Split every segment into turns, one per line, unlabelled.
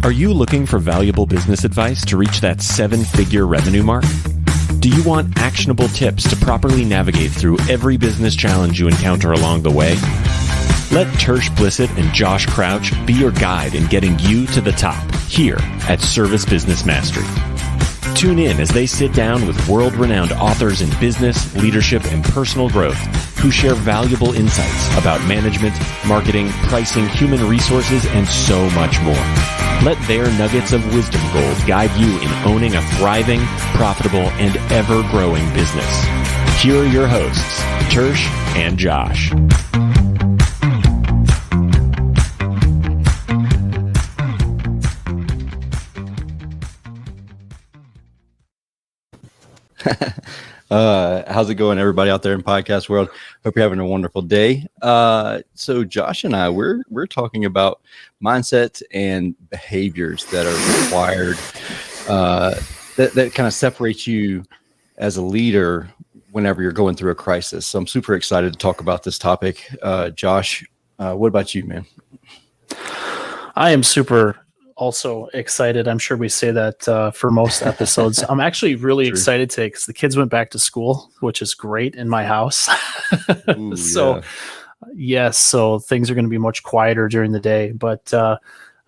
Are you looking for valuable business advice to reach that 7-figure revenue mark? Do you want actionable tips to properly navigate through every business challenge you encounter along the way? Let Tersh Blissett and Josh Crouch be your guide in getting you to the top here at Service Business Mastery. Tune in as they sit down with world-renowned authors in business, leadership, and personal growth who share valuable insights about management, marketing, pricing, human resources, and so much more. Let their nuggets of wisdom gold guide you in owning a thriving, profitable, and ever-growing business. Here are your hosts, Tersh and Josh.
How's it going, everybody out there in podcast world? Hope you're having a wonderful day. So Josh and I, we're talking about mindset and behaviors that are required, that kind of separates you as a leader whenever you're going through a crisis. So I'm super excited to talk about this topic. Josh, what about you, man?
I am super also excited. I'm sure we say that for most episodes. I'm actually really excited today because the kids went back to school, which is great in my house.
Ooh,
so yes, so things are going to be much quieter during the day. But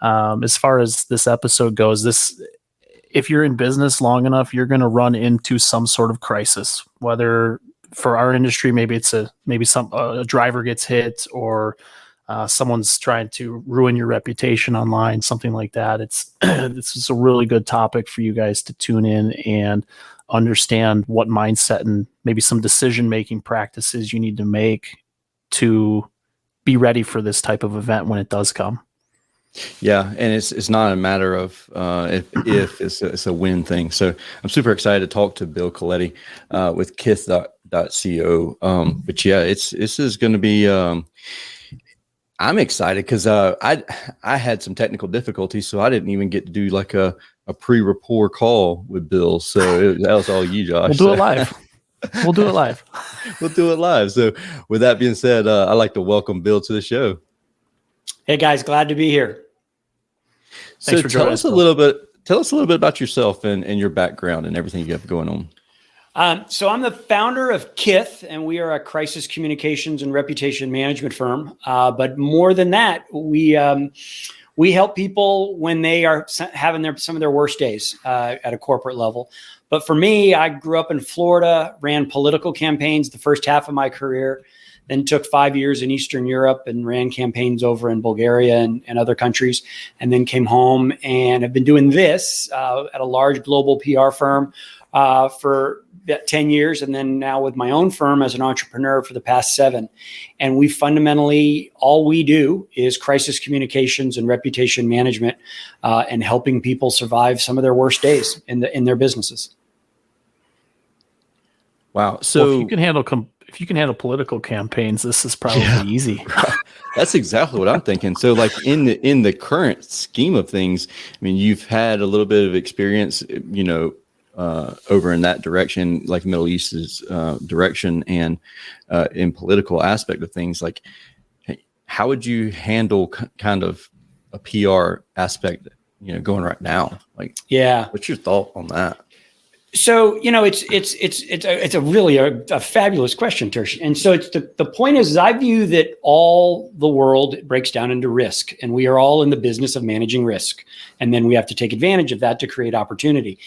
as far as this episode goes, if you're in business long enough, you're going to run into some sort of crisis, whether for our industry, maybe it's a driver gets hit or someone's trying to ruin your reputation online, something like that. This is a really good topic for you guys to tune in and understand what mindset and maybe some decision-making practices you need to make to be ready for this type of event when it does come.
Yeah, and it's not a matter of if it's a win thing. So I'm super excited to talk to Bill Colleti with kith.co. But yeah, this is going to be. I'm excited because I had some technical difficulties, so I didn't even get to do like a pre-rapport call with Bill. So that was all you, Josh.
We'll do it live. We'll do it live.
We'll do it live. So with that being said, I'd like to welcome Bill to the show.
Hey guys, glad to be here.
So tell us a little bit about yourself and your background and everything you have going on.
So I'm the founder of Kith, and we are a crisis communications and reputation management firm. But more than that, we help people when they are having some of their worst days at a corporate level. But for me, I grew up in Florida, ran political campaigns the first half of my career, then took 5 years in Eastern Europe and ran campaigns over in Bulgaria and other countries, and then came home and have been doing this at a large global PR firm for 10 years, and then now with my own firm as an entrepreneur for the past 7. And we fundamentally, all we do is crisis communications and reputation management, and helping people survive some of their worst days in their businesses.
Wow. So
if you can handle political campaigns, this is probably easy.
That's exactly what I'm thinking. So like in the current scheme of things, I mean, you've had a little bit of experience, over in that direction, like Middle East's direction, and in political aspect of things. Like, how would you handle kind of a PR aspect, going right now? Like, what's your thought on that?
So, it's a really a fabulous question, Tersh. And so the point is I view that all the world breaks down into risk, and we are all in the business of managing risk. And then we have to take advantage of that to create opportunity.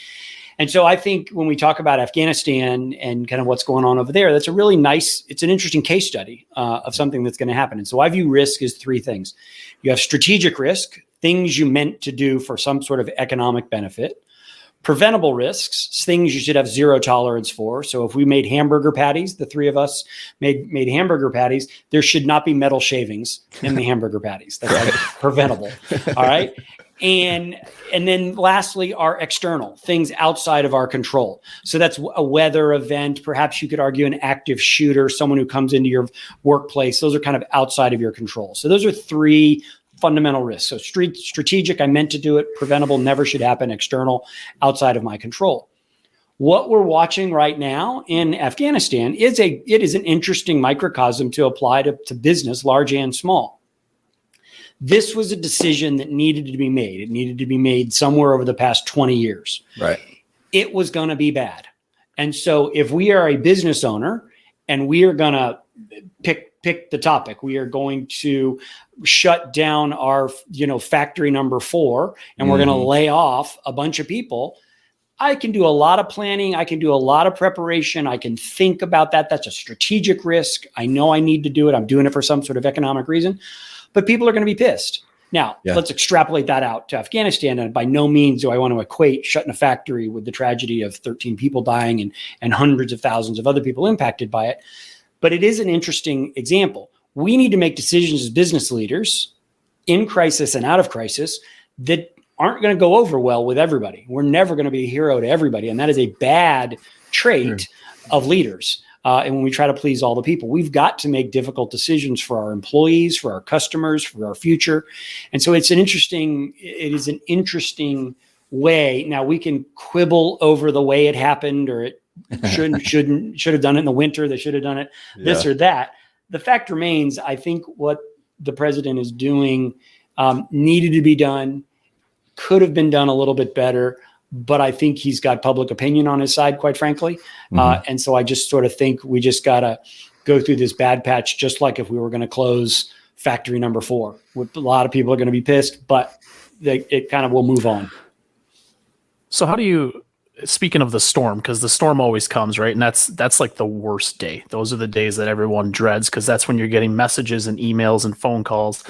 And so I think when we talk about Afghanistan and kind of what's going on over there, that's it's an interesting case study of something that's going to happen. And so I view risk as 3 things. You have strategic risk, things you meant to do for some sort of economic benefit. Preventable risks, things you should have zero tolerance for. So if we made hamburger patties, the 3 of us made hamburger patties, there should not be metal shavings in the hamburger patties. That's like preventable. All right. And then lastly, our external things outside of our control. So that's a weather event. Perhaps you could argue an active shooter, someone who comes into your workplace. Those are kind of outside of your control. So those are 3 fundamental risks. So strategic, I meant to do it. Preventable, never should happen. External, outside of my control. What we're watching right now in Afghanistan is an interesting microcosm to apply to business, large and small. This was a decision that needed to be made. It needed to be made somewhere over the past 20 years.
Right.
It was going to be bad. And so if we are a business owner and we are going to pick the topic, we are going to shut down our, factory number 4, and we're going to lay off a bunch of people. I can do a lot of planning. I can do a lot of preparation. I can think about that. That's a strategic risk. I know I need to do it. I'm doing it for some sort of economic reason, but people are going to be pissed. Now, let's extrapolate that out to Afghanistan. And by no means do I want to equate shutting a factory with the tragedy of 13 people dying and hundreds of thousands of other people impacted by it. But it is an interesting example. We need to make decisions as business leaders in crisis and out of crisis that aren't going to go over well with everybody. We're never going to be a hero to everybody. And that is a bad trait of leaders. And when we try to please all the people, we've got to make difficult decisions for our employees, for our customers, for our future. And so it is an interesting way. Now we can quibble over the way it happened, or it should have done it in the winter. They should have done it this or that. The fact remains, I think what the president is doing needed to be done, could have been done a little bit better. But I think he's got public opinion on his side, quite frankly. And so I just sort of think we just got to go through this bad patch, just like if we were going to close factory number 4. A lot of people are going to be pissed, but it kind of will move on.
So how do you, speaking of the storm, because the storm always comes, right? And that's like the worst day. Those are the days that everyone dreads, because that's when you're getting messages and emails and phone calls.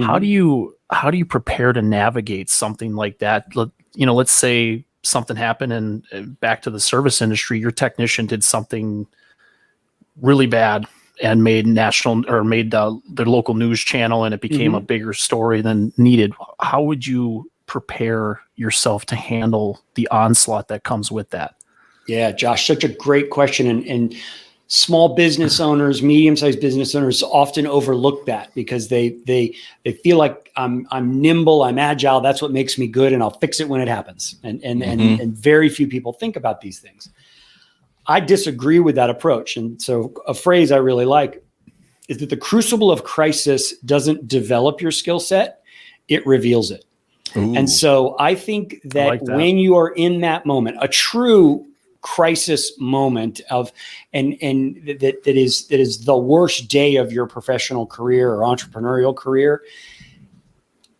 How do you prepare to navigate something like that? Let's say something happened and back to the service industry, your technician did something really bad and made their local news channel, and it became a bigger story than needed. How would you prepare yourself to handle the onslaught that comes with that?
Yeah, Josh, such a great question. And small business owners, medium-sized business owners often overlook that because they feel like I'm nimble, I'm agile. That's what makes me good, and I'll fix it when it happens. And very few people think about these things. I disagree with that approach. And so a phrase I really like is that the crucible of crisis doesn't develop your skill set, it reveals it. Ooh. And so I think that when you are in that moment, a true crisis moment and that is the worst day of your professional career or entrepreneurial career,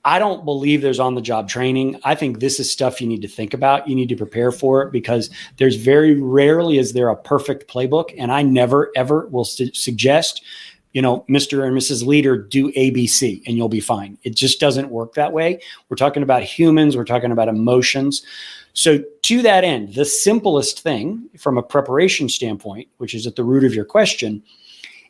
I don't believe there's on-the-job training. I think this is stuff you need to think about. You need to prepare for it, because there's very rarely is there a perfect playbook. And I never, ever will suggest, Mr. and Mrs. Leader, do ABC and you'll be fine. It just doesn't work that way. We're talking about humans. We're talking about emotions. So to that end, the simplest thing from a preparation standpoint, which is at the root of your question,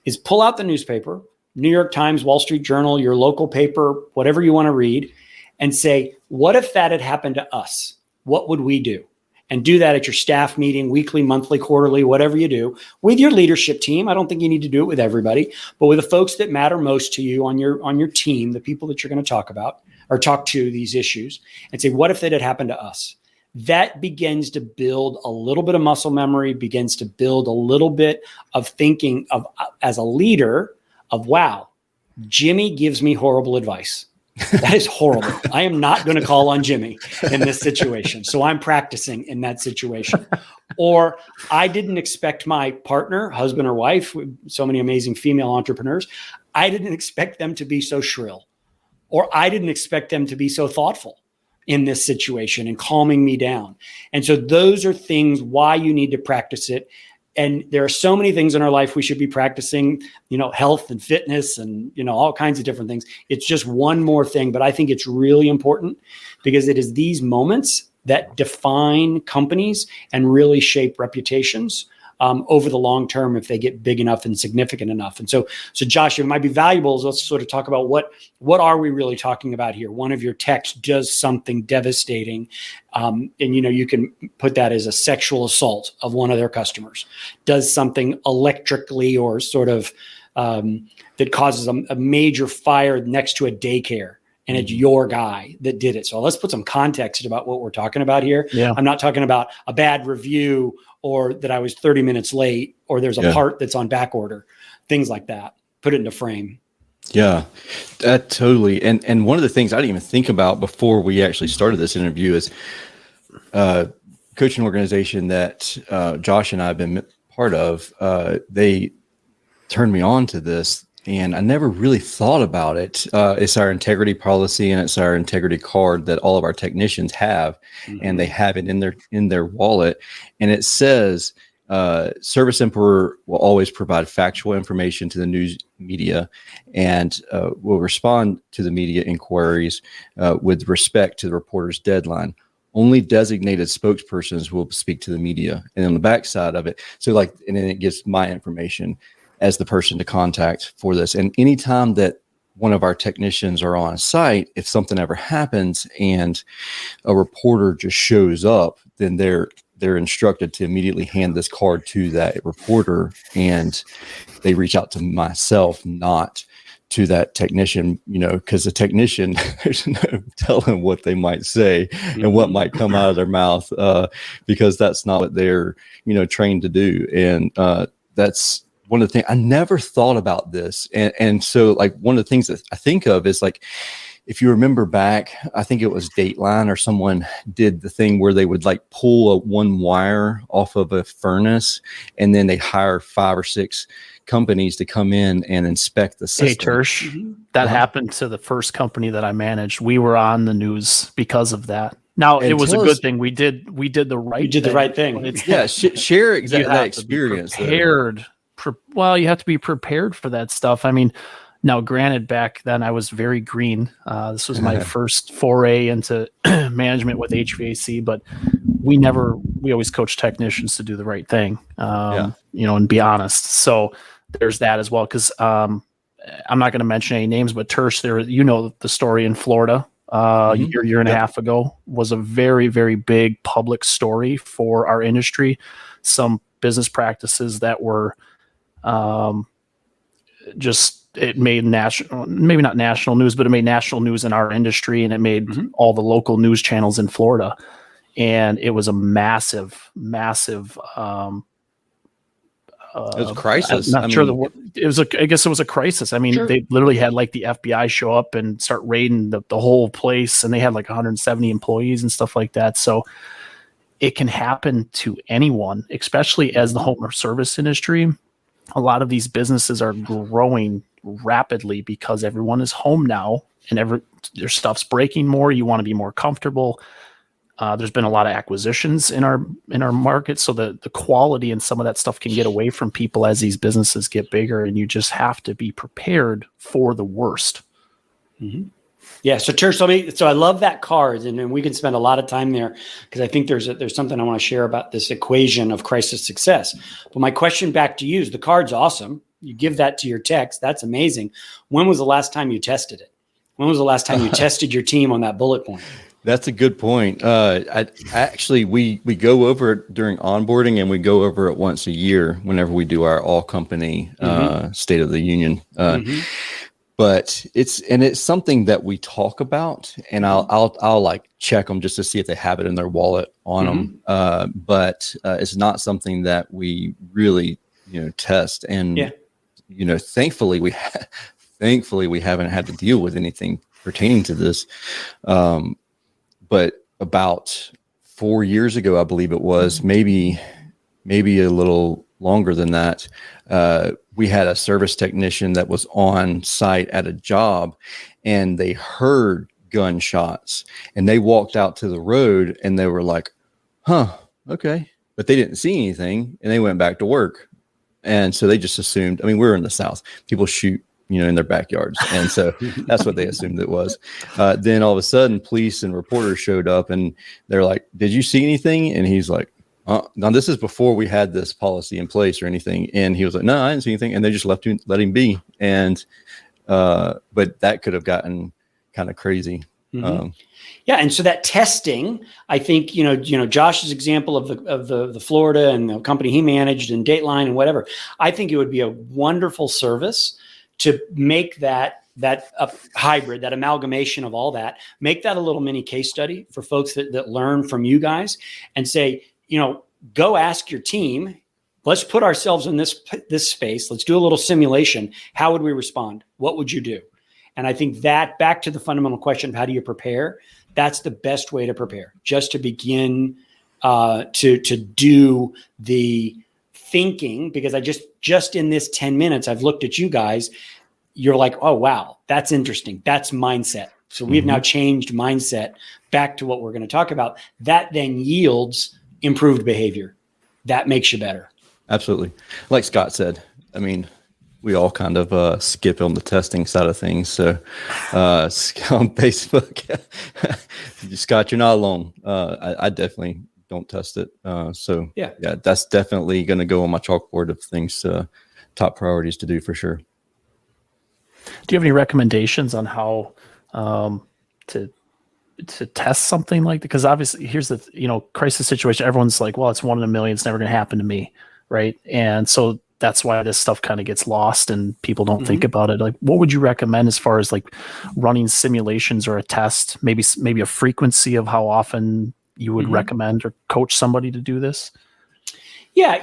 is pull out the newspaper, New York Times, Wall Street Journal, your local paper, whatever you want to read, and say, what if that had happened to us? What would we do? And do that at your staff meeting, weekly, monthly, quarterly, whatever you do, with your leadership team. I don't think you need to do it with everybody, but with the folks that matter most to you on your team, the people that you're going to talk about or talk to these issues, and say, what if that had happened to us? That begins to build a little bit of muscle memory, begins to build a little bit of thinking of, as a leader, of, wow, Jimmy gives me horrible advice. That is horrible. I am not going to call on Jimmy in this situation. So I'm practicing in that situation. Or I didn't expect my partner, husband or wife, so many amazing female entrepreneurs, I didn't expect them to be so shrill. Or I didn't expect them to be so thoughtful in this situation and calming me down. And so those are things why you need to practice it. And there are so many things in our life we should be practicing, health and fitness and, all kinds of different things. It's just one more thing, but I think it's really important because it is these moments that define companies and really shape reputations over the long term if they get big enough and significant enough. And so Josh, it might be valuable. Let's sort of talk about what are we really talking about here? One of your techs does something devastating. And you can put that as a sexual assault of one of their customers, does something electrically or sort of that causes a major fire next to a daycare. And it's your guy that did it. So let's put some context about what we're talking about here. Yeah. I'm not talking about a bad review or that I was 30 minutes late or there's a part that's on back order, things like that. Put it into frame.
Yeah, that totally. And one of the things I didn't even think about before we actually started this interview is coaching organization that Josh and I have been part of. They turned me on to this, and I never really thought about it. It's our integrity policy, and it's our integrity card that all of our technicians have, and they have it in their wallet, and it says. Service Emperor will always provide factual information to the news media and will respond to the media inquiries with respect to the reporter's deadline. Only designated spokespersons will speak to the media. And on the backside of it, so like, and then it gives my information as the person to contact for this. And anytime that one of our technicians are on site, if something ever happens and a reporter just shows up, then they're instructed to immediately hand this card to that reporter, and they reach out to myself, not to that technician, because the technician, there's no telling what they might say and what might come out of their mouth, because that's not what they're, trained to do. And that's one of the things I never thought about this. And so like one of the things that I think of is like, if you remember back, I think it was Dateline or someone did the thing where they would like pull one wire off of a furnace, and then they hire 5 or 6 companies to come in and inspect the system.
Hey, Tersh, that happened to the first company that I managed. We were on the news because of that. Now, it was a good thing. We did the right thing.
You did the right thing.
Yeah, share exactly that experience.
Prepared. You have to be prepared for that stuff. I mean, now, granted, back then I was very green. This was my first foray into management with HVAC, but we always coach technicians to do the right thing, and be honest. So there's that as well. Cause I'm not going to mention any names, but Tersh, the story in Florida, year and a half ago was a very, very big public story for our industry. Some business practices that were, it made maybe not national news, but it made national news in our industry, and it made all the local news channels in Florida. And it was a massive, massive,
it was a crisis.
I guess it was a crisis. I mean, They literally had like the FBI show up and start raiding the whole place, and they had like 170 employees and stuff like that. So it can happen to anyone, especially as the home service industry. A lot of these businesses are growing rapidly because everyone is home now, and their stuff's breaking more. You want to be more comfortable. There's been a lot of acquisitions in our market, so the quality and some of that stuff can get away from people as these businesses get bigger, and you just have to be prepared for the worst.
Mm-hmm. Yeah. So Tersh, so I love that card, and we can spend a lot of time there because I think there's something I want to share about this equation of crisis success. But my question back to you is, the card's awesome. You give that to your techs. That's amazing. When was the last time you tested it? When was the last time you tested your team on that bullet point?
That's a good point. We go over it during onboarding, and we go over it once a year whenever we do our all company State of the Union. But it's something that we talk about, and I'll like check them just to see if they have it in their wallet on them. But it's not something that we really test. And thankfully we haven't had to deal with anything pertaining to this. But about 4 years ago, I believe it was, maybe a little longer than that, we had a service technician that was on site at a job, and they heard gunshots, and they walked out to the road, and they were like, okay. But they didn't see anything, and they went back to work. And so they just assumed, I mean, we're in the South, people shoot, in their backyards. And so that's what they assumed it was. Then all of a sudden, police and reporters showed up, and they're like, did you see anything? And he's like, now this is before we had this policy in place or anything. And he was like, no, I didn't see anything. And they just let him be. And, but that could have gotten kind of crazy.
And so that testing, I think, Josh's example of the Florida and the company he managed and Dateline and whatever, I think it would be a wonderful service to make that a hybrid, that amalgamation of all that, make that a little mini case study for folks that learn from you guys, and say, go ask your team, let's put ourselves in this space. Let's do a little simulation. How would we respond? What would you do? And I think that back to the fundamental question of how do you prepare? That's the best way to prepare, just to begin to do the thinking, because I just in this 10 minutes, I've looked at you guys. You're like, oh, wow, that's interesting. That's mindset. So we've now changed mindset back to what we're going to talk about. That then yields improved behavior. That makes you better.
Absolutely. Like Scott said, I mean, we all kind of skip on the testing side of things. So on Facebook, Scott, you're not alone. I definitely don't test it. So yeah, that's definitely going to go on my chalkboard of things, top priorities to do for sure.
Do you have any recommendations on how to test something like that? Because obviously, here's the crisis situation. Everyone's like, well, it's 1 in a million. It's never going to happen to me, right? And so that's why this stuff kind of gets lost and people don't think about it. Like, what would you recommend as far as like running simulations or a test? Maybe a frequency of how often you would recommend or coach somebody to do this?
Yeah,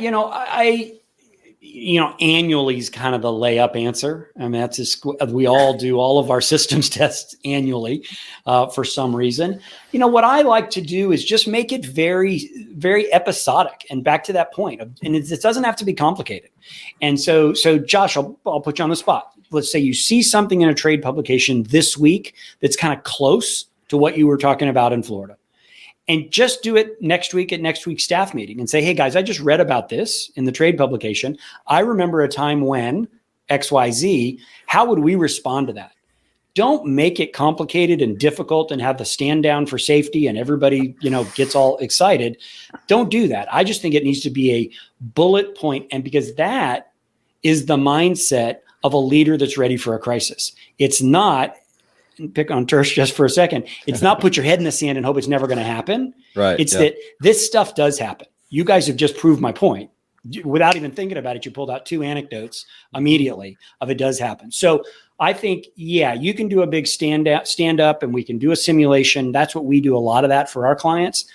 annually is kind of the layup answer. I mean, that's we all do all of our systems tests annually for some reason. What I like to do is just make it very, very episodic. And back to that point, and it doesn't have to be complicated. And so Josh, I'll put you on the spot. Let's say you see something in a trade publication this week that's kind of close to what you were talking about in Florida. And just do it next week at next week's staff meeting and say, hey, guys, I just read about this in the trade publication. I remember a time when XYZ. How would we respond to that? Don't make it complicated and difficult and have the stand down for safety and everybody, gets all excited. Don't do that. I just think it needs to be a bullet point. And because that is the mindset of a leader that's ready for a crisis. It's not, pick on Tersh just for a second. It's not put your head in the sand and hope it's never going to happen.
Right.
It's that this stuff does happen. You guys have just proved my point. Without even thinking about it, you pulled out 2 anecdotes immediately of it does happen. So I think, you can do a big stand up and we can do a simulation. That's what we do, a lot of that for our clients.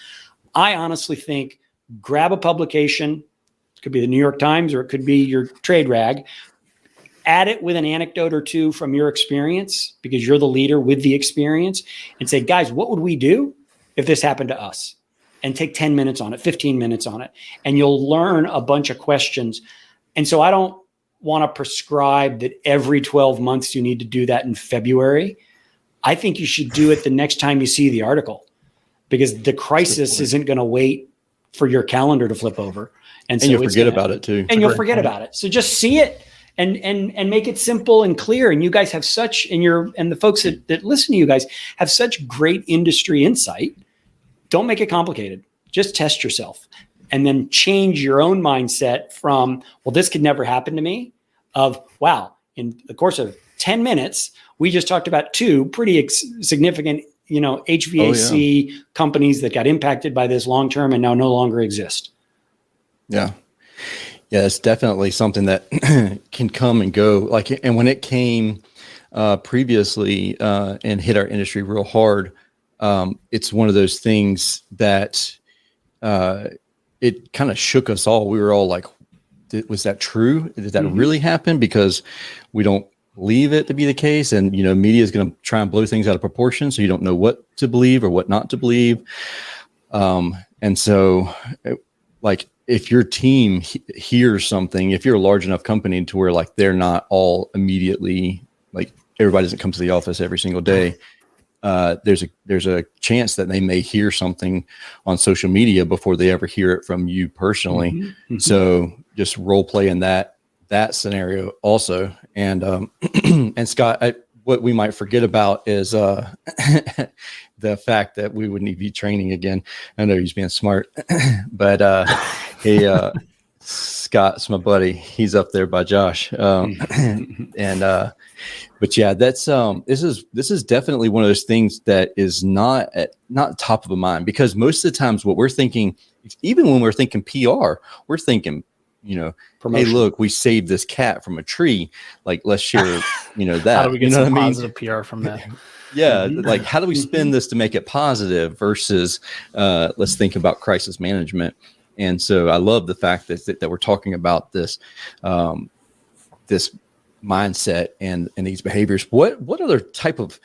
I honestly think grab a publication. It could be the New York Times or it could be your trade rag. Add it with an anecdote or 2 from your experience, because you're the leader with the experience, and say, guys, what would we do if this happened to us? And take 10 minutes on it, 15 minutes on it, and you'll learn a bunch of questions. And so I don't want to prescribe that every 12 months you need to do that in February. I think you should do it the next time you see the article, because the crisis isn't going to wait for your calendar to flip over. And so
you'll forget about it too.
And you'll forget about it. So just see it. And make it simple and clear. And you guys have such, and the folks that listen to you guys have such great industry insight. Don't make it complicated. Just test yourself and then change your own mindset from, well, this could never happen to me, of, wow, in the course of 10 minutes, we just talked about 2 pretty significant, HVAC companies that got impacted by this long-term and now no longer exist.
Yeah. Yeah, it's definitely something that can come and go. And when it came previously and hit our industry real hard, it's one of those things that it kind of shook us all. We were all like, was that true? Did that really happen? Because we don't believe it to be the case. And, media is going to try and blow things out of proportion. So you don't know what to believe or what not to believe. And so if your team hears something, if you're a large enough company to where they're not all immediately, everybody doesn't come to the office every single day, there's a chance that they may hear something on social media before they ever hear it from you personally. So just role play in that scenario also. And and Scott, what we might forget about is the fact that we would need to be training again. I know he's being smart, but Scott's my buddy. He's up there by Josh. But yeah, that's this is definitely one of those things that is not top of mind, because most of the times what we're thinking, even when we're thinking PR, we're thinking, hey, look, we saved this cat from a tree. Let's share, that.
How do we get some positive PR from that?
Yeah. How do we spin this to make it positive versus let's think about crisis management. And so I love the fact that we're talking about this, this mindset and these behaviors. What other type of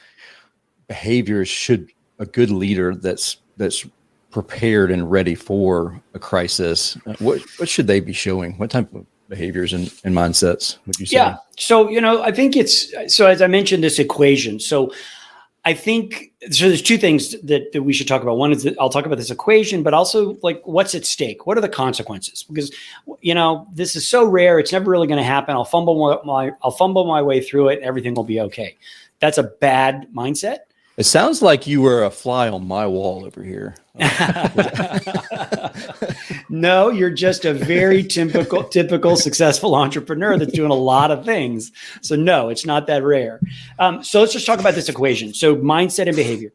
behaviors should a good leader that's prepared and ready for a crisis, what should they be showing? What type of behaviors and mindsets would you say?
Yeah. So, I think so as I mentioned, this equation. So I think, there's two things that we should talk about. One is that I'll talk about this equation, but also like what's at stake? What are the consequences? Because, this is so rare. It's never really going to happen. I'll fumble my way through it. Everything will be okay. That's a bad mindset.
It sounds like you were a fly on my wall over here.
No, you're just a very typical successful entrepreneur that's doing a lot of things. So no, it's not that rare. So let's just talk about this equation. So mindset and behavior.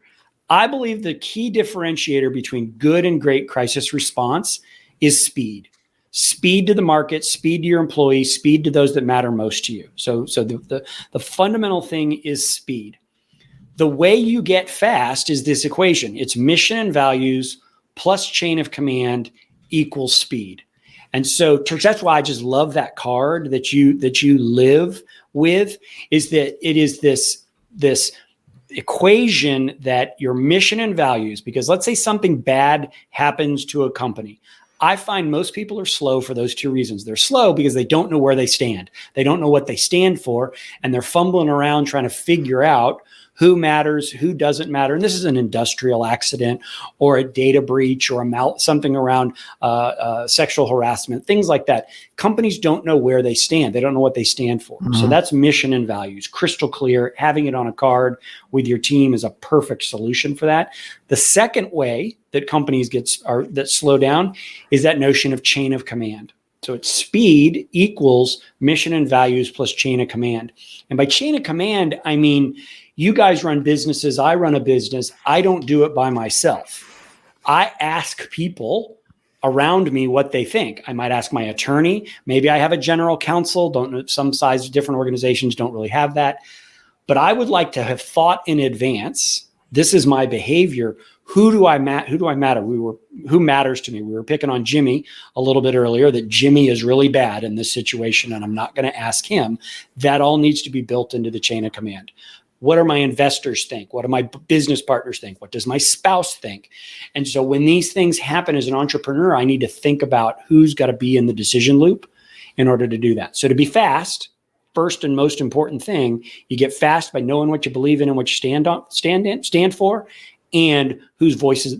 I believe the key differentiator between good and great crisis response is speed. Speed to the market, speed to your employees, speed to those that matter most to you. So the fundamental thing is speed. The way you get fast is this equation. It's mission and values plus chain of command equals speed. And so, Tersh, that's why I just love that card that you live with, is that it is this equation that your mission and values, because let's say something bad happens to a company. I find most people are slow for those two reasons. They're slow because they don't know where they stand. They don't know what they stand for, and they're fumbling around trying to figure out who matters, who doesn't matter. And this is an industrial accident or a data breach or something around sexual harassment, things like that. Companies don't know where they stand. They don't know what they stand for. Mm-hmm. So that's mission and values, crystal clear. Having it on a card with your team is a perfect solution for that. The second way that companies that slow down is that notion of chain of command. So it's speed equals mission and values plus chain of command. And by chain of command, I mean, you guys run businesses. I run a business. I don't do it by myself. I ask people around me what they think. I might ask my attorney. Maybe I have a general counsel. Don't know, some size different organizations don't really have that. But I would like to have thought in advance. This is my behavior. Who do I matter? Who matters to me? We were picking on Jimmy a little bit earlier, that Jimmy is really bad in this situation, and I'm not going to ask him. That all needs to be built into the chain of command. What do my investors think? What do my business partners think? What does my spouse think? And so when these things happen as an entrepreneur, I need to think about who's got to be in the decision loop in order to do that. So to be fast, first and most important thing, you get fast by knowing what you believe in and what you stand for, and the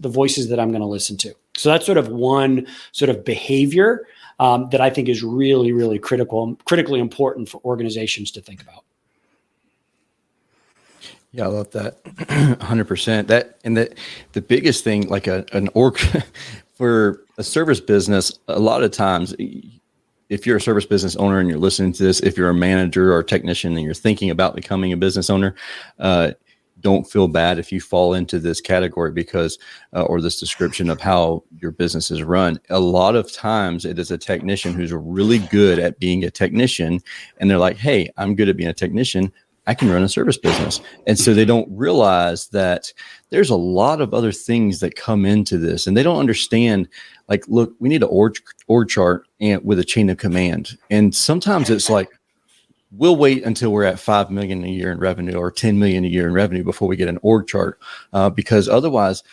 voices that I'm going to listen to. So that's sort of one sort of behavior that I think is really, really critically important for organizations to think about.
Yeah, I love that. 100%. The biggest thing, like an org for a service business, a lot of times, if you're a service business owner and you're listening to this, if you're a manager or a technician and you're thinking about becoming a business owner, don't feel bad if you fall into this category because, or this description of how your business is run. A lot of times it is a technician who's really good at being a technician, and they're like, hey, I'm good at being a technician. I can run a service business. And so they don't realize that there's a lot of other things that come into this, and they don't understand, like, look, we need an org chart and with a chain of command. And sometimes it's like, we'll wait until we're at 5 million a year in revenue or 10 million a year in revenue before we get an org chart, because otherwise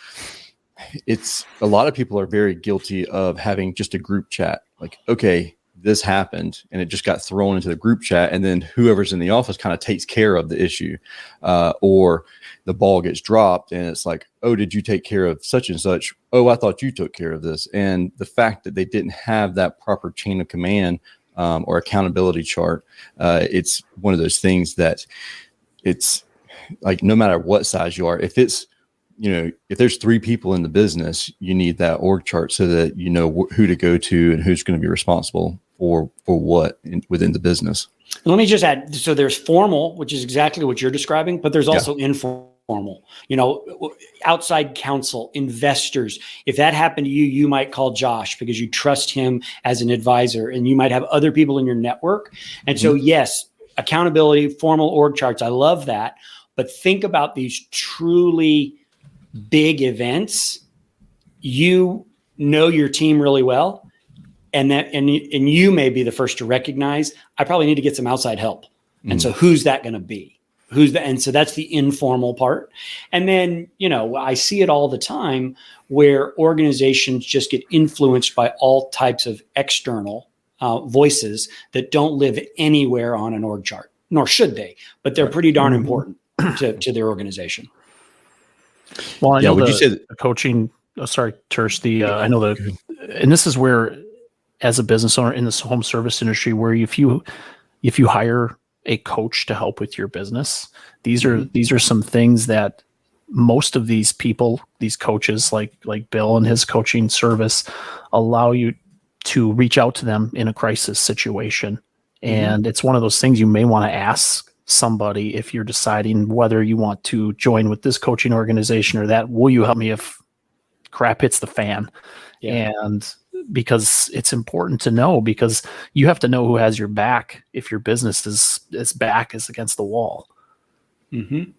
it's a lot of people are very guilty of having just a group chat. Like, okay, this happened and it just got thrown into the group chat, and then whoever's in the office kind of takes care of the issue, or the ball gets dropped and it's like, oh, did you take care of such and such? Oh, I thought you took care of this. And the fact that they didn't have that proper chain of command or accountability chart, it's one of those things that it's like, no matter what size you are, if it's, if there's 3 people in the business, you need that org chart so that you know who to go to and who's going to be responsible for what within the business.
Let me just add, so there's formal, which is exactly what you're describing, but there's also informal, outside counsel, investors. If that happened to you, you might call Josh because you trust him as an advisor, and you might have other people in your network. And so, yes, accountability, formal org charts. I love that. But think about these truly big events. You know your team really well, and you may be the first to recognize, I probably need to get some outside help. And so who's that going to be? And so that's the informal part. And then, I see it all the time where organizations just get influenced by all types of external voices that don't live anywhere on an org chart, nor should they, but they're pretty darn important to their organization.
Well, I know
would you say
the coaching, sorry, Tersh, I know and this is where, as a business owner in this home service industry, where if you hire a coach to help with your business, these are some things that most of these people, these coaches like Bill and his coaching service, allow you to reach out to them in a crisis situation. And it's one of those things you may want to ask somebody if you're deciding whether you want to join with this coaching organization or that. Will you help me if crap hits the fan? Yeah. And because it's important to know, because you have to know who has your back if your business is back is against the wall. And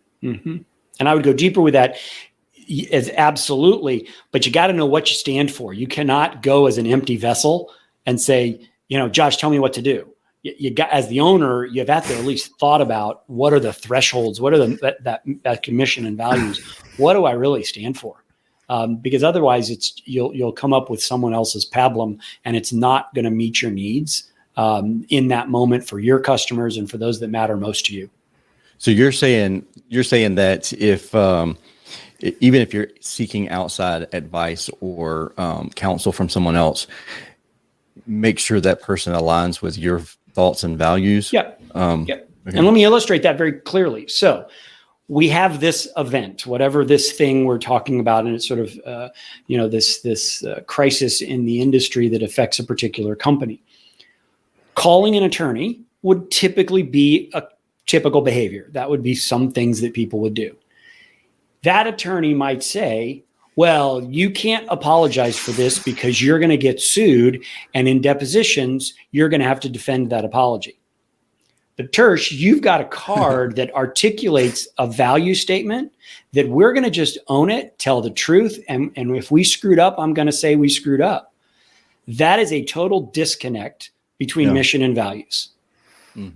I would go deeper with that. As absolutely, but you got to know what you stand for. You cannot go as an empty vessel and say, Josh, tell me what to do. You got, as the owner, you have to at least thought about what are the thresholds, what are that commission and values, what do I really stand for? Because otherwise, you'll come up with someone else's pablum, and it's not going to meet your needs in that moment for your customers and for those that matter most to you.
So you're saying that if even if you're seeking outside advice or counsel from someone else, make sure that person aligns with your thoughts and values.
Yeah.
Okay.
And let me illustrate that very clearly. So we have this event, whatever this thing we're talking about, and it's sort of, this crisis in the industry that affects a particular company. Calling an attorney would typically be a typical behavior. That would be some things that people would do. That attorney might say, well, you can't apologize for this because you're going to get sued, and in depositions, you're going to have to defend that apology. But Tersh, you've got a card that articulates a value statement that we're going to just own it, tell the truth, and if we screwed up, I'm going to say we screwed up. That is a total disconnect between mission and values.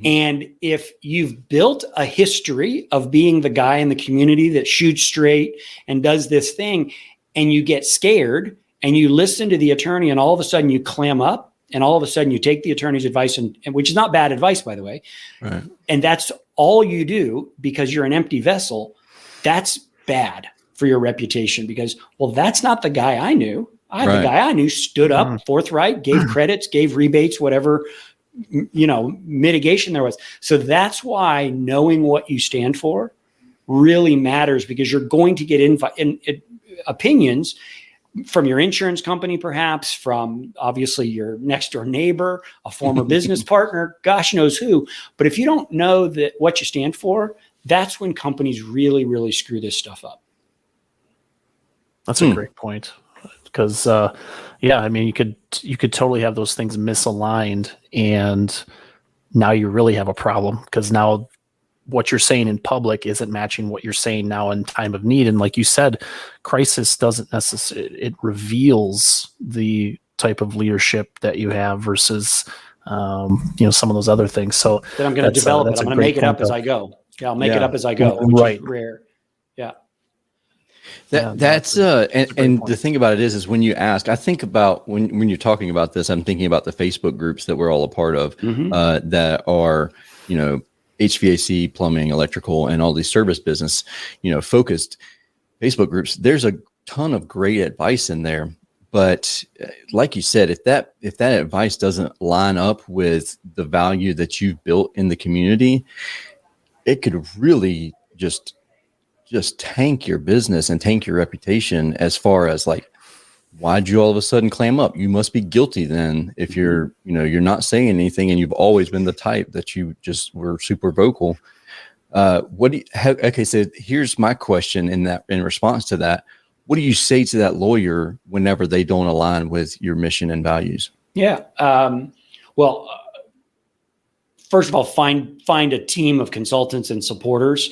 And if you've built a history of being the guy in the community that shoots straight and does this thing, and you get scared and you listen to the attorney, and all of a sudden you clam up, and all of a sudden you take the attorney's advice, and which is not bad advice, by the way. Right. And that's all you do because you're an empty vessel. That's bad for your reputation because, well, that's not the guy I knew. The guy I knew stood up, forthright, gave credits, gave rebates, whatever, mitigation there was. So that's why knowing what you stand for really matters, because you're going to get opinions from your insurance company, perhaps from obviously your next door neighbor, a former business partner, gosh knows who. But if you don't know that what you stand for, that's when companies really, really screw this stuff up.
That's a great point. Because, you could totally have those things misaligned, and now you really have a problem, because now what you're saying in public isn't matching what you're saying now in time of need. And like you said, crisis doesn't necessarily, it reveals the type of leadership that you have versus, some of those other things. So
that I'm going to develop it. I'm going to make it up as I go. Yeah, I'll make it up as I go, which is rare. Yeah.
That's the thing about it is when you ask, I think about when you're talking about this, I'm thinking about the Facebook groups that we're all a part of, that are, HVAC, plumbing, electrical, and all these service business, focused Facebook groups. There's a ton of great advice in there, but like you said, if that advice doesn't line up with the value that you've built in the community, it could really just tank your business and tank your reputation, as far as like, why'd you all of a sudden clam up? You must be guilty then if you're not saying anything, and you've always been the type that you just were super vocal. Okay, so here's my question in response to that. What do you say to that lawyer whenever they don't align with your mission and values?
Yeah. First of all, find a team of consultants and supporters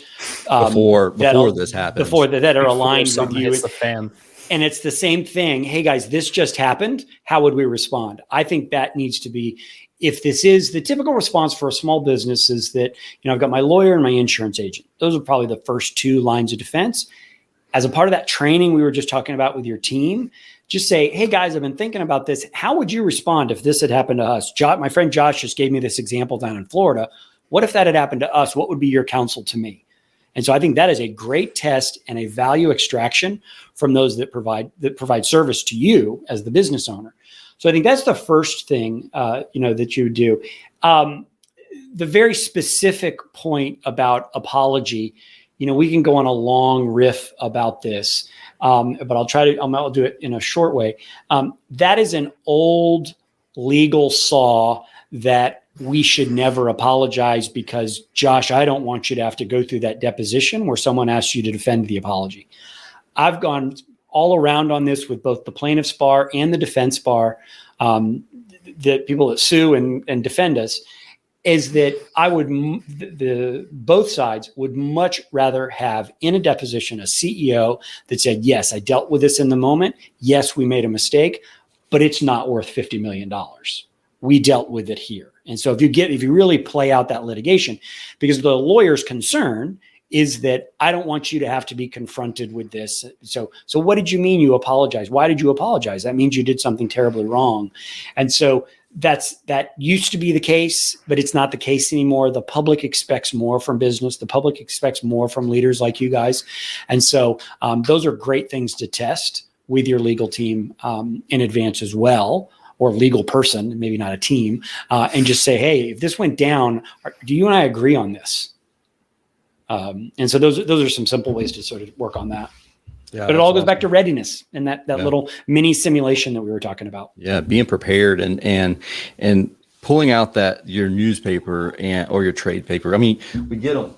before this happens.
That are aligned with you.
The fan.
And it's the same thing. Hey guys, this just happened. How would we respond? I think that needs to be, if this is the typical response for a small business, is that, I've got my lawyer and my insurance agent. Those are probably the first two lines of defense. As a part of that training we were just talking about with your team, just say, hey guys, I've been thinking about this. How would you respond if this had happened to us? My friend Josh just gave me this example down in Florida. What if that had happened to us? What would be your counsel to me? And so I think that is a great test and a value extraction from those that provide service to you as the business owner. So I think that's the first thing, that you would do. The very specific point about apology, we can go on a long riff about this, but I'll do it in a short way. That is an old legal saw that we should never apologize because, Josh, I don't want you to have to go through that deposition where someone asks you to defend the apology. I've gone all around on this with both the plaintiff's bar and the defense bar, the people that sue and defend us, is that both sides would much rather have in a deposition a CEO that said, yes, I dealt with this in the moment. Yes, we made a mistake, but it's not worth $50 million. We dealt with it here. And so if you really play out that litigation, because the lawyer's concern is that I don't want you to have to be confronted with this. So what did you mean you apologize? Why did you apologize? That means you did something terribly wrong. And so that used to be the case, but it's not the case anymore. The public expects more from business. The public expects more from leaders like you guys. And so those are great things to test with your legal team in advance as well, or legal person, maybe not a team, and just say, hey, if this went down, do you and I agree on this? And so those are some simple ways to sort of work on that. Yeah, but it all goes back to readiness and that little mini simulation that we were talking about.
Yeah, being prepared and pulling out your newspaper or your trade paper. I mean, we get them.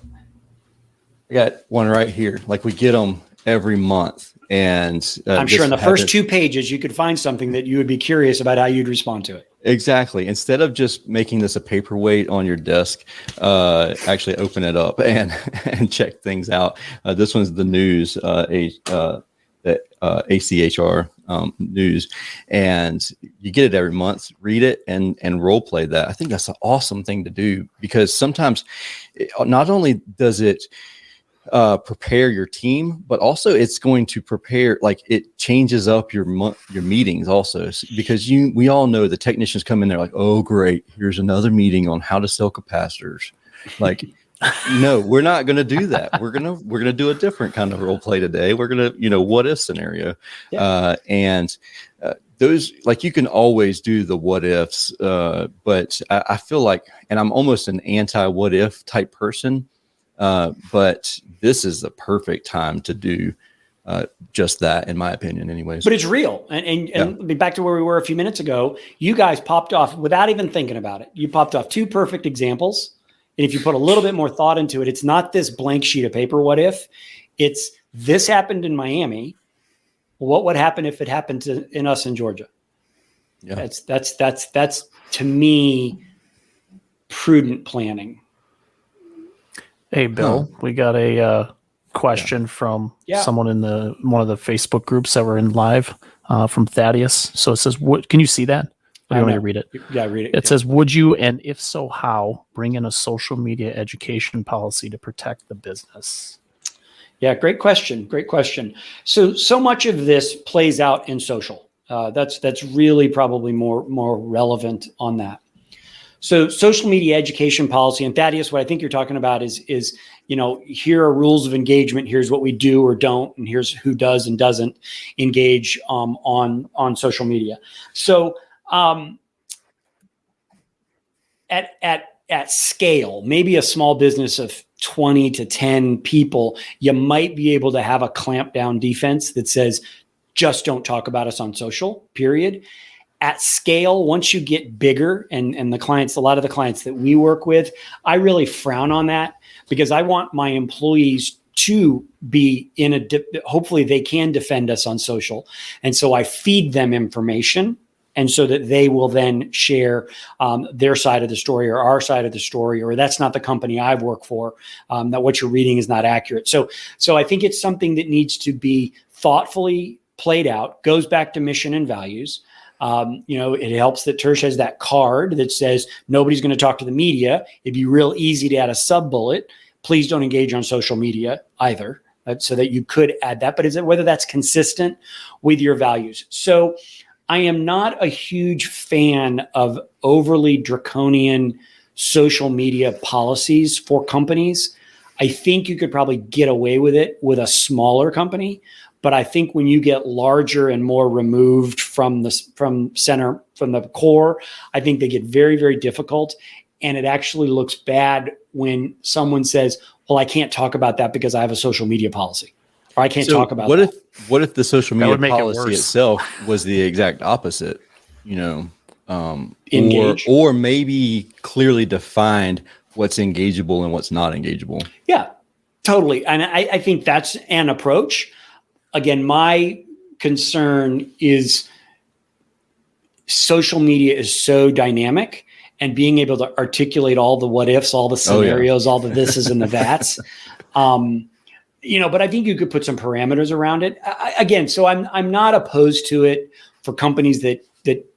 I got one right here. Like we get them every month. And
I'm sure in the first 2 pages, you could find something that you would be curious about how you'd respond to it.
Exactly. Instead of just making this a paperweight on your desk, actually open it up and check things out. This one's the news, the ACHR news, and you get it every month. Read it and role play that. I think that's an awesome thing to do, because sometimes not only does it prepare your team, but also it's going to prepare, like it changes up your meetings also, because we all know the technicians come in there like, oh great, here's another meeting on how to sell capacitors. Like, no, we're not going to do that. We're going to do a different kind of role play today. We're going to, what if scenario. Yeah. Those, like, you can always do the what ifs, but I feel like, and I'm almost an anti what if type person. But this is the perfect time to do just that, in my opinion, anyways.
But it's real. And back to where we were a few minutes ago, you guys popped off without even thinking about it. You popped off 2 perfect examples. And if you put a little bit more thought into it, it's not this blank sheet of paper, what if? It's this happened in Miami. What would happen if it happened in us in Georgia? Yeah. That's to me prudent planning.
Hey, Bill, we got a question from someone in one of the Facebook groups that were in live from Thaddeus. So it says, can you see that? Or do you want me to read it?
Yeah, read it.
It says, would you, and if so, how, bring in a social media education policy to protect the business?
Yeah, great question. Great question. So much of this plays out in social. That's really probably more relevant on that. So social media education policy, and Thaddeus, what I think you're talking about is here are rules of engagement. Here's what we do or don't, and here's who does and doesn't engage on social media. So at scale, maybe a small business of 20 to 10 people, you might be able to have a clamp down defense that says, just don't talk about us on social, period. At scale, once you get bigger, and a lot of the clients that we work with, I really frown on that, because I want my employees to be hopefully they can defend us on social. And so I feed them information, and so that they will then share their side of the story or our side of the story, or that's not the company I've worked for, that what you're reading is not accurate. So I think it's something that needs to be thoughtfully played out, goes back to mission and values. It helps that Tersh has that card that says nobody's going to talk to the media. It'd be real easy to add a sub bullet. Please don't engage on social media either. So that you could add that, but is it whether that's consistent with your values? So I am not a huge fan of overly draconian social media policies for companies. I think you could probably get away with it with a smaller company, but I think when you get larger and more removed from the core, I think they get very, very difficult. And it actually looks bad when someone says, well, I can't talk about that because I have a social media policy, or I can't talk about that.
What if the social media policy
worse.
itself was the exact opposite,
Engage.
or maybe clearly defined what's engageable and what's not engageable?
Yeah, totally. And I think that's an approach. Again, my concern is social media is so dynamic, and being able to articulate all the what ifs, all the scenarios, all the thises and the that's, but I think you could put some parameters around it. So I'm not opposed to it for companies that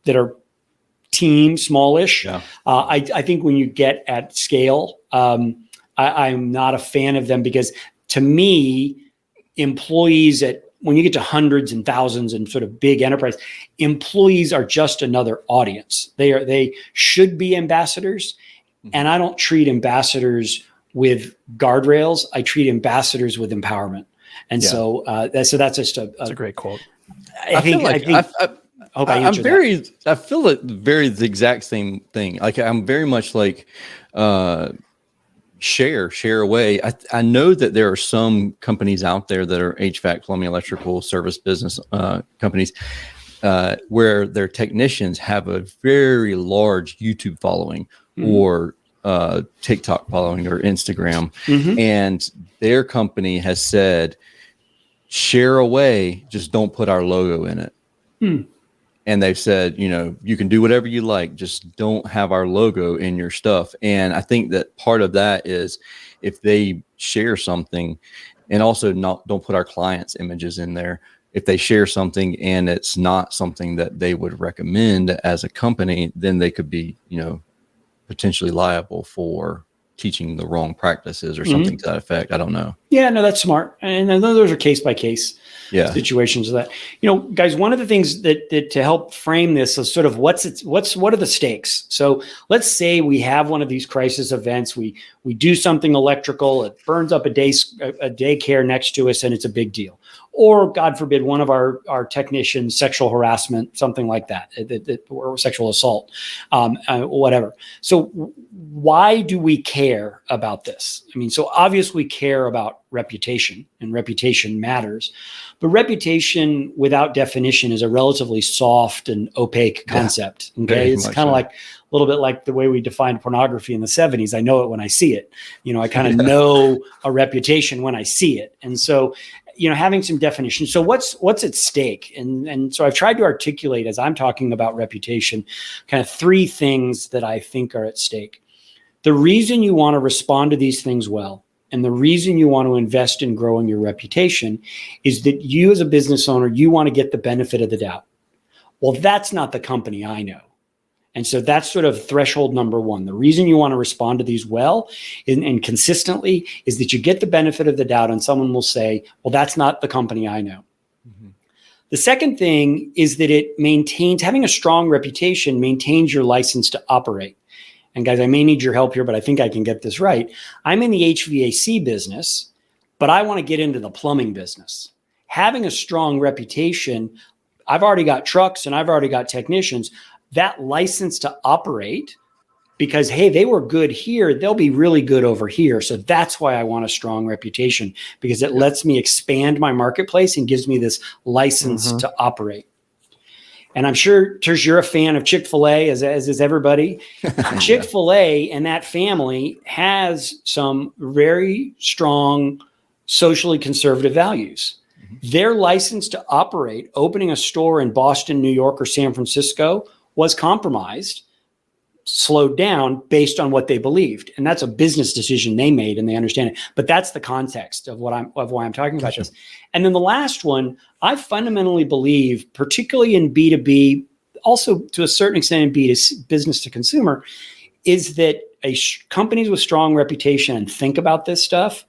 are team smallish.
Yeah.
I think when you get at scale, I'm not a fan of them, because to me, employees when you get to hundreds and thousands and sort of big enterprise, employees are just another audience. They should be ambassadors. And I don't treat ambassadors with guardrails. I treat ambassadors with empowerment. And so that's just
that's a great quote.
I feel like the exact same thing. Like I'm very much like share away. I know that there are some companies out there that are HVAC, plumbing, electrical, service business companies where their technicians have a very large YouTube following or TikTok following or Instagram, and their company has said, share away, just don't put our logo in it. And they've said, you can do whatever you like, just don't have our logo in your stuff. And I think that part of that is if they share something, and also don't put our clients' images in there. If they share something and it's not something that they would recommend as a company, then they could be, potentially liable for teaching the wrong practices or something to that effect. I don't know.
Yeah, no, that's smart. And those are case by case situations of that. Guys, one of the things that to help frame this is sort of what are the stakes? So let's say we have one of these crisis events. We do something electrical, it burns up a daycare next to us, and it's a big deal. Or God forbid, one of our technicians, sexual harassment, something like that, or sexual assault, whatever. So why do we care about this? I mean, so obviously we care about reputation, and reputation matters, but reputation without definition is a relatively soft and opaque concept. Okay. It's kind of like a little bit like the way we defined pornography in the 70s. I know it when I see it. I kind of know a reputation when I see it. And so, having some definition. So what's at stake? And so I've tried to articulate, as I'm talking about reputation, kind of three things that I think are at stake. The reason you want to respond to these things well, and the reason you want to invest in growing your reputation, is that you as a business owner, you want to get the benefit of the doubt. Well, that's not the company I know. And so that's sort of threshold number one. The reason you want to respond to these well and consistently is that you get the benefit of the doubt, and someone will say, well, that's not the company I know. The second thing is that having a strong reputation maintains your license to operate. And guys, I may need your help here, but I think I can get this right. I'm in the HVAC business, but I want to get into the plumbing business. Having a strong reputation, I've already got trucks and I've already got technicians. That license to operate, because, hey, they were good here, they'll be really good over here. So that's why I want a strong reputation, because it lets me expand my marketplace and gives me this license to operate. And I'm sure, Tersh, you're a fan of Chick-fil-A, as is everybody. Chick-fil-A and that family has some very strong socially conservative values. Their license to operate, opening a store in Boston, New York, or San Francisco, was compromised slowed down based on what they believed. And that's a business decision they made and they understand it. But that's the context of why I'm talking about this. And then the last one, I fundamentally believe, particularly in B2B, also to a certain extent in B2C, business to consumer, is that companies with strong reputation, and think about this stuff,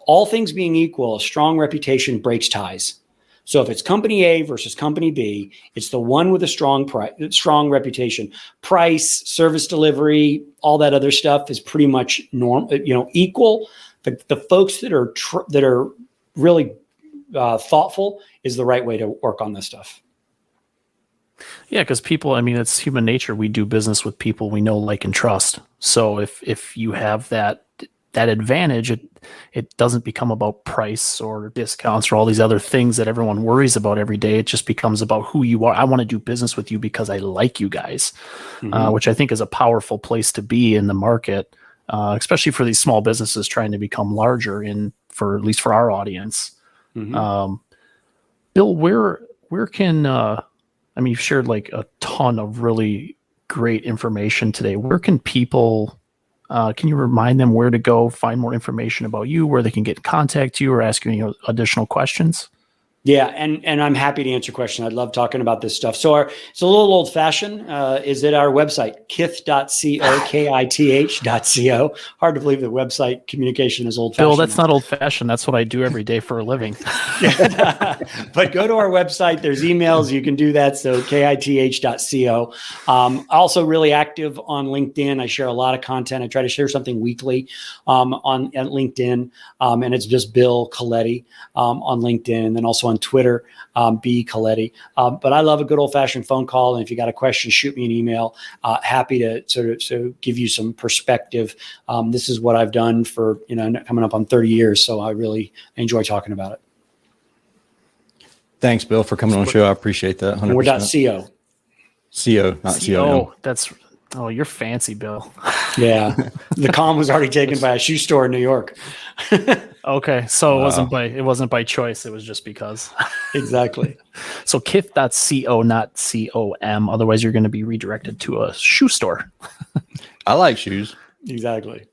all things being equal, a strong reputation breaks ties. So if it's company A versus company B, it's the one with a strong reputation. Price, service delivery, all that other stuff is pretty much equal. The folks that are really thoughtful is the right way to work on this stuff.
Yeah, because people, I mean, it's human nature. We do business with people we know, like, and trust. So if you have that advantage, it doesn't become about price or discounts or all these other things that everyone worries about every day. It just becomes about who you are. I want to do business with you because I like you guys, which I think is a powerful place to be in the market, especially for these small businesses trying to become larger at least for our audience. Bill, where can, I mean, you've shared like a ton of really great information today. Where can people, can you remind them where to go find more information about you, where they can get in contact you or ask you any additional questions?
Yeah, and I'm happy to answer questions. I love talking about this stuff. So it's a little old fashioned. Is at our website, kith.co, kith.co. Hard to believe that website communication is old fashioned.
Bill, that's not old fashioned. That's what I do every day for a living.
But go to our website. There's emails. You can do that. So kith.co. Also really active on LinkedIn. I share a lot of content. I try to share something weekly at LinkedIn. And it's just Bill Colleti on LinkedIn, and then also on Twitter, B Colleti. But I love a good old fashioned phone call. And if you got a question, shoot me an email. Happy to sort of give you some perspective. This is what I've done for, coming up on 30 years. So I really enjoy talking about it.
Thanks, Bill, for coming on the show. I appreciate that. 100%.
We're .co.
CO, not CO.
You're fancy, Bill.
Yeah. The com was already taken by a shoe store in New York.
Okay. So it wasn't by choice. It was just because.
Exactly.
So kith.co, not com. Otherwise you're going to be redirected to a shoe store.
I like shoes.
Exactly.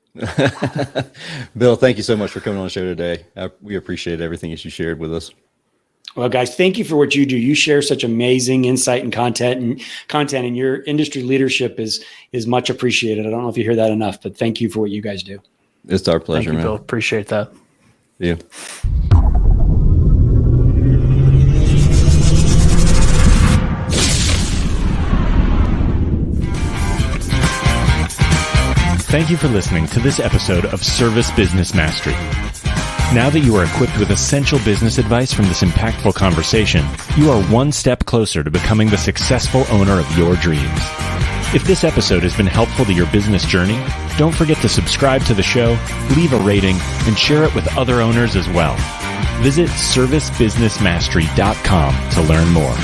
Bill, thank you so much for coming on the show today. We appreciate everything that you shared with us.
Well, guys, thank you for what you do. You share such amazing insight and content, and your industry leadership is much appreciated. I don't know if you hear that enough, but thank you for what you guys do.
It's our pleasure,
Thank you,
man.
Bill. Appreciate that.
Yeah.
Thank you for listening to this episode of Service Business Mastery. Now that you are equipped with essential business advice from this impactful conversation, you are one step closer to becoming the successful owner of your dreams. If this episode has been helpful to your business journey, don't forget to subscribe to the show, leave a rating, and share it with other owners as well. Visit servicebusinessmastery.com to learn more.